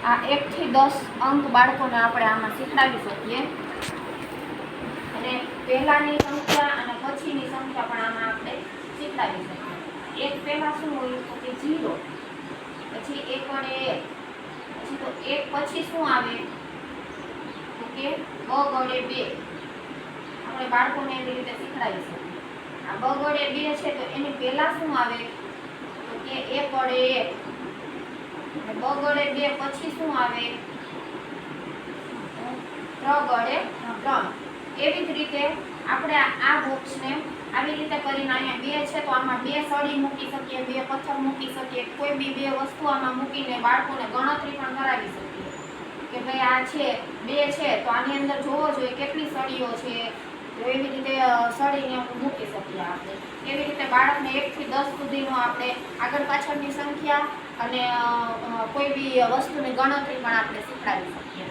આ 1 થી 10 અંક બાળકોને આપણે આમાં શીખડાવી શકીએ અને પહેલાની સંખ્યા અને પછીની સંખ્યા પણ આમાં આપણે શીખડાવી શકીએ। એક પહેલા શું હોય તો કે 0, પછી 1 વડે 1, પછી તો 1 પછી શું આવે તો કે 2 વડે 2। આપણે બાળકોને એવી રીતે શીખડાવી શકીએ। આ 2 વડે 2 છે તો એની પહેલા શું આવે તો કે 1 વડે 1, અને 2 વડે 2 પછી શું આવે 3 વડે 3। એવી જ રીતે આપણે આ બોક્સને આવી રીતે કરીને અહીંયા 2 છે તો આમાં 2 સળી મૂકી શકીએ, 2 પથ્થર મૂકી શકીએ, કોઈ બી 2 વસ્તુ આમાં મૂકીને બાળકોને ગણતરી પણ કરાવી શકીએ કે ભાઈ આ છે 2 છે તો આની અંદર જોવો જોઈએ કેટલી સળીઓ છે, તો એવી રીતે સળીને મૂકી શકીએ આપણે। એવી રીતે બાળકને 1 થી 10 સુધીનો આપણે આગળ પાછળની સંખ્યા અને કોઈ બી વસ્તુની ગણતરી પણ આપણે શીખડાવી શકીએ।